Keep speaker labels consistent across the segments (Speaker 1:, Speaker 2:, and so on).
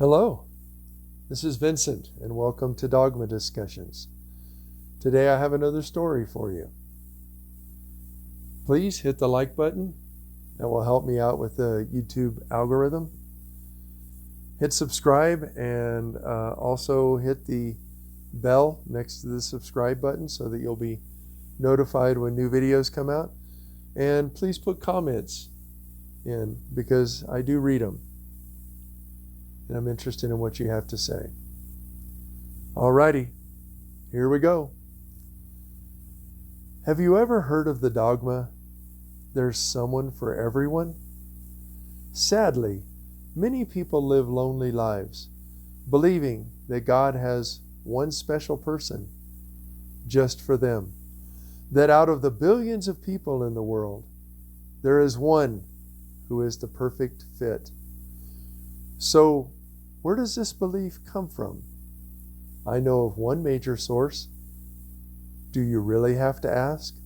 Speaker 1: Hello, this is Vincent, and welcome to Dogma Discussions. Today I have another story for you. Please hit the like button. That will help me out with the YouTube algorithm. Hit subscribe and also hit the bell next to the subscribe button so that you'll be notified when new videos come out. And please put comments in because I do read them. And I'm interested in what you have to say. Alrighty, here we go. Have you ever heard of the dogma, "There's someone for everyone"? Sadly, many people live lonely lives, believing that God has one special person just for them. That out of the billions of people in the world, there is one who is the perfect fit. So, where does this belief come from? I know of one major source. Do you really have to ask?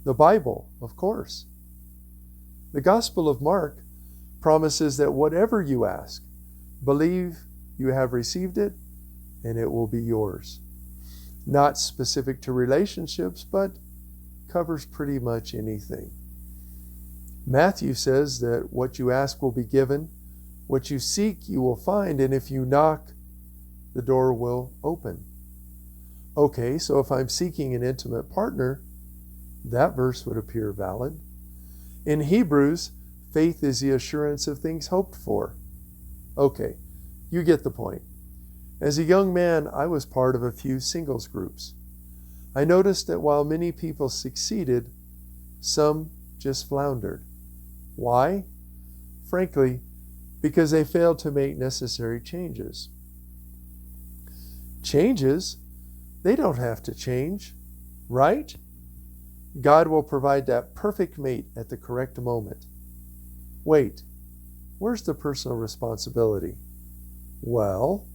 Speaker 1: The Bible, of course. The Gospel of Mark promises that whatever you ask, believe you have received it and it will be yours. Not specific to relationships, but covers pretty much anything. Matthew says that what you ask will be given, what you seek you will find, and if you knock, the door will open. Okay, so if I'm seeking an intimate partner, that verse would appear valid. In Hebrews, faith is the assurance of things hoped for. Okay, you get the point. As a young man, I was part of a few singles groups. I noticed that while many people succeeded, some just floundered. Why? Frankly, because they failed to make necessary changes. Changes? They don't have to change, right? God will provide that perfect mate at the correct moment. Wait, where's the personal responsibility? Well,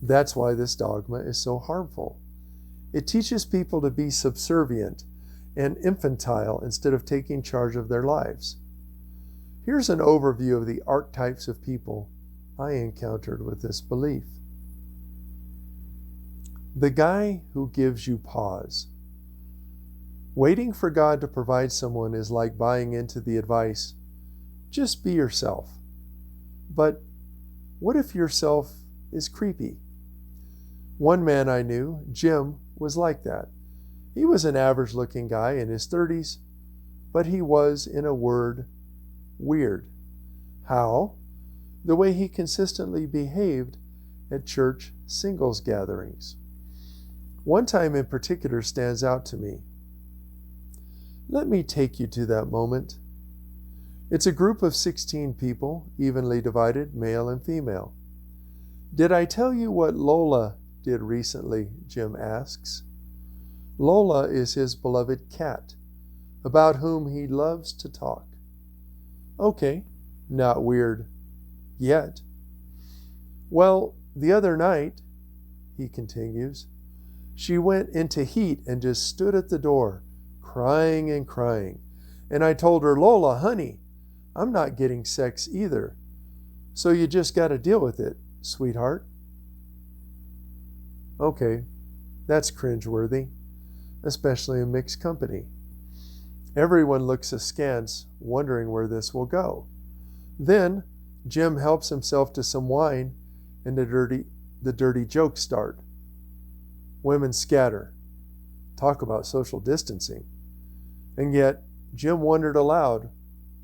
Speaker 1: that's why this dogma is so harmful. It teaches people to be subservient and infantile instead of taking charge of their lives. Here's an overview of the archetypes of people I encountered with this belief. The guy who gives you pause. Waiting for God to provide someone is like buying into the advice, just be yourself. But what if yourself is creepy? One man I knew, Jim, was like that. He was an average-looking guy in his 30s, but he was, in a word, weird. How? The way he consistently behaved at church singles gatherings. One time in particular stands out to me. Let me take you to that moment. It's a group of 16 people, evenly divided, male and female. Did I tell you what Lola did recently? Jim asks. Lola is his beloved cat, about whom he loves to talk. Okay, not weird yet. Well, the other night, he continues, she went into heat and just stood at the door, crying and crying. And I told her, Lola, honey, I'm not getting sex either. So you just got to deal with it, sweetheart. Okay, that's cringeworthy, especially in mixed company. Everyone looks askance, wondering where this will go. Then, Jim helps himself to some wine, and the dirty jokes start. Women scatter. Talk about social distancing. And yet, Jim wondered aloud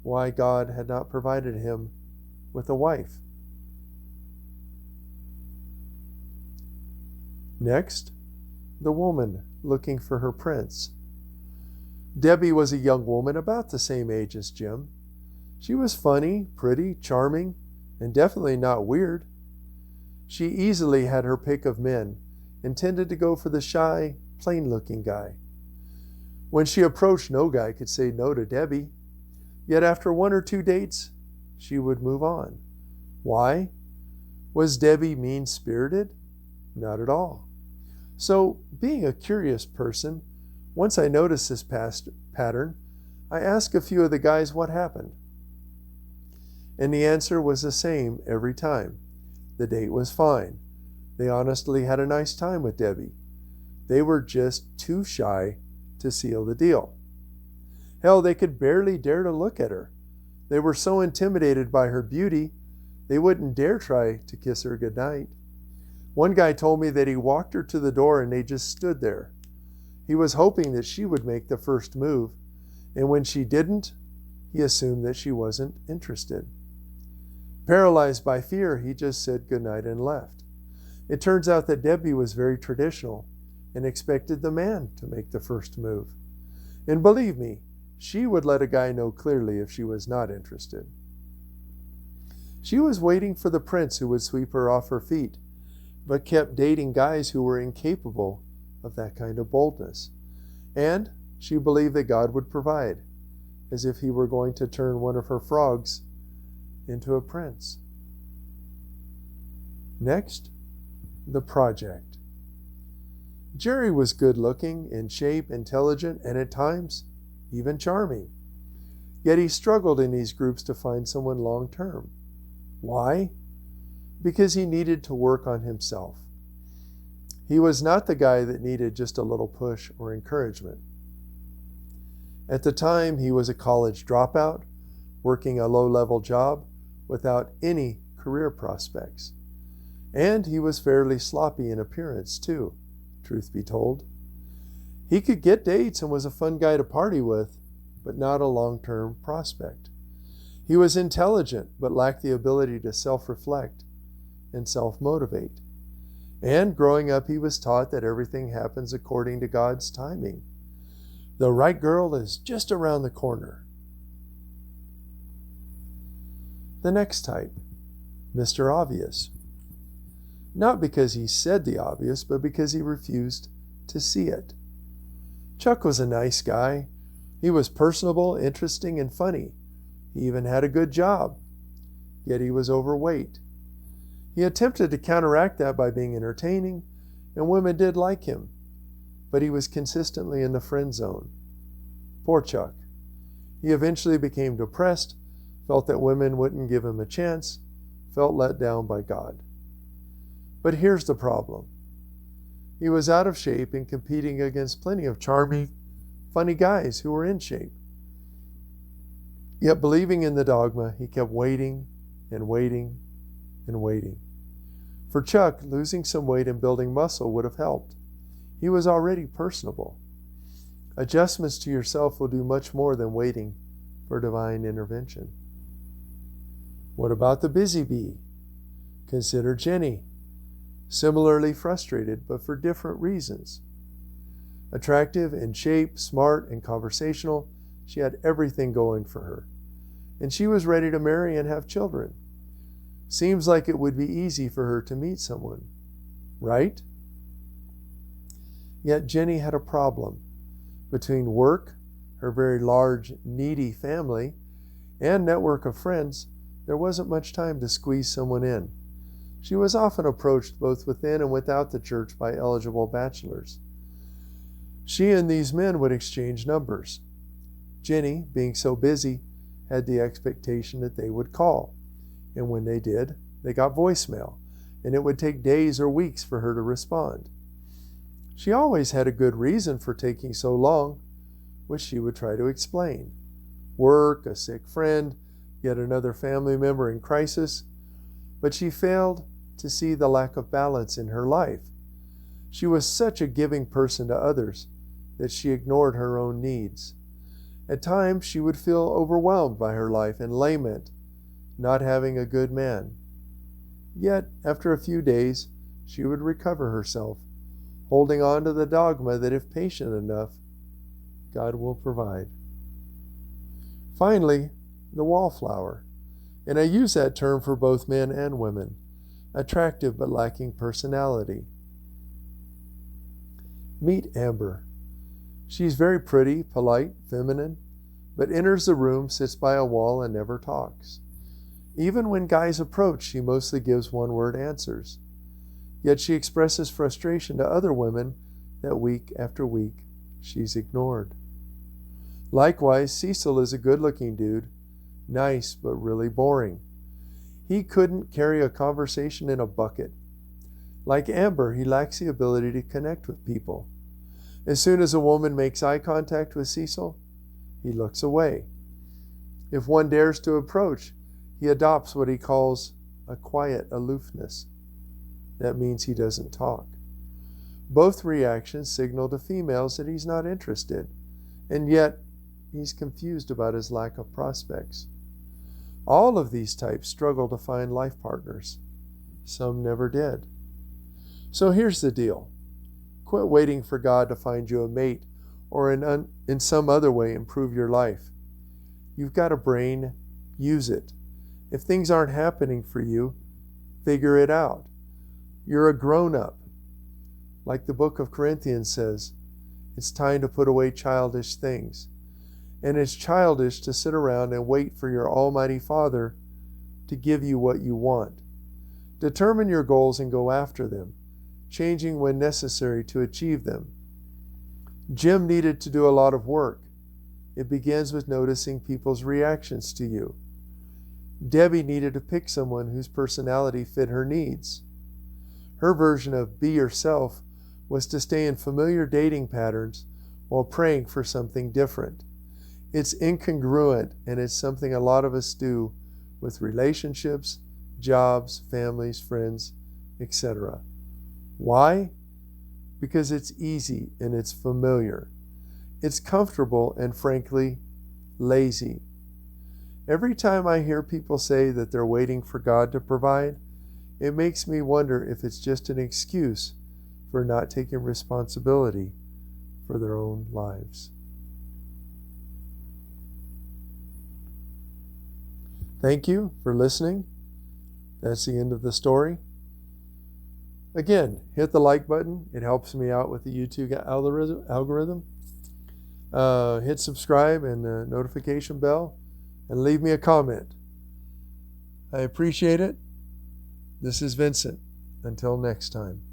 Speaker 1: why God had not provided him with a wife. Next, the woman looking for her prince. Debbie was a young woman about the same age as Jim. She was funny, pretty, charming, and definitely not weird. She easily had her pick of men and tended to go for the shy, plain-looking guy. When she approached, no guy could say no to Debbie. Yet after one or two dates, she would move on. Why? Was Debbie mean-spirited? Not at all. So, being a curious person, once I noticed this pattern, I asked a few of the guys what happened. And the answer was the same every time. The date was fine. They honestly had a nice time with Debbie. They were just too shy to seal the deal. Hell, they could barely dare to look at her. They were so intimidated by her beauty, they wouldn't dare try to kiss her goodnight. One guy told me that he walked her to the door and they just stood there. He was hoping that she would make the first move, and when she didn't, he assumed that she wasn't interested. Paralyzed by fear, he just said goodnight and left. It turns out that Debbie was very traditional and expected the man to make the first move. And believe me, she would let a guy know clearly if she was not interested. She was waiting for the prince who would sweep her off her feet, but kept dating guys who were incapable of that kind of boldness. And she believed that God would provide, as if he were going to turn one of her frogs into a prince. Next, the project. Jerry was good-looking, in shape, intelligent, and at times even charming. Yet he struggled in these groups to find someone long-term. Why? Because he needed to work on himself. He was not the guy that needed just a little push or encouragement. At the time, he was a college dropout, working a low-level job without any career prospects. And he was fairly sloppy in appearance, too, truth be told. He could get dates and was a fun guy to party with, but not a long-term prospect. He was intelligent, but lacked the ability to self-reflect and self-motivate. And growing up, he was taught that everything happens according to God's timing. The right girl is just around the corner. The next type, Mr. Obvious. Not because he said the obvious, but because he refused to see it. Chuck was a nice guy. He was personable, interesting, and funny. He even had a good job. Yet he was overweight. He attempted to counteract that by being entertaining, and women did like him. But he was consistently in the friend zone. Poor Chuck. He eventually became depressed, felt that women wouldn't give him a chance, felt let down by God. But here's the problem. He was out of shape and competing against plenty of charming, funny guys who were in shape. Yet believing in the dogma, he kept waiting and waiting and waiting. For Chuck, losing some weight and building muscle would have helped. He was already personable. Adjustments to yourself will do much more than waiting for divine intervention. What about the busy bee? Consider Jenny. Similarly frustrated, but for different reasons. Attractive, in shape, smart, and conversational, she had everything going for her. And she was ready to marry and have children. Seems like it would be easy for her to meet someone, right? Yet Jenny had a problem. Between work, her very large, needy family, and network of friends, there wasn't much time to squeeze someone in. She was often approached both within and without the church by eligible bachelors. She and these men would exchange numbers. Jenny, being so busy, had the expectation that they would call. And when they did, they got voicemail, and it would take days or weeks for her to respond. She always had a good reason for taking so long, which she would try to explain. Work, a sick friend, yet another family member in crisis. But she failed to see the lack of balance in her life. She was such a giving person to others that she ignored her own needs. At times, she would feel overwhelmed by her life and lament not having a good man. Yet, after a few days, she would recover herself, holding on to the dogma that if patient enough, God will provide. Finally, the wallflower. And I use that term for both men and women. Attractive but lacking personality. Meet Amber. She's very pretty, polite, feminine, but enters the room, sits by a wall, and never talks. Even when guys approach, she mostly gives one-word answers. Yet she expresses frustration to other women that week after week she's ignored. Likewise, Cecil is a good-looking dude, nice but really boring. He couldn't carry a conversation in a bucket. Like Amber, he lacks the ability to connect with people. As soon as a woman makes eye contact with Cecil, he looks away. If one dares to approach, he adopts what he calls a quiet aloofness. That means he doesn't talk. Both reactions signal to females that he's not interested, and yet he's confused about his lack of prospects. All of these types struggle to find life partners. Some never did. So here's the deal. Quit waiting for God to find you a mate or in some other way improve your life. You've got a brain, use it. If things aren't happening for you, figure it out. You're a grown-up. Like the book of Corinthians says, it's time to put away childish things. And it's childish to sit around and wait for your Almighty Father to give you what you want. Determine your goals and go after them, changing when necessary to achieve them. Jim needed to do a lot of work. It begins with noticing people's reactions to you. Debbie needed to pick someone whose personality fit her needs. Her version of be yourself was to stay in familiar dating patterns while praying for something different. It's incongruent, and it's something a lot of us do with relationships, jobs, families, friends, etc. Why? Because it's easy and it's familiar. It's comfortable and, frankly, lazy. Every time I hear people say that they're waiting for God to provide, it makes me wonder if it's just an excuse for not taking responsibility for their own lives. Thank you for listening. That's the end of the story. Again, hit the like button. It helps me out with the YouTube algorithm. Hit subscribe and the notification bell, and leave me a comment. I appreciate it. This is Vincent. Until next time.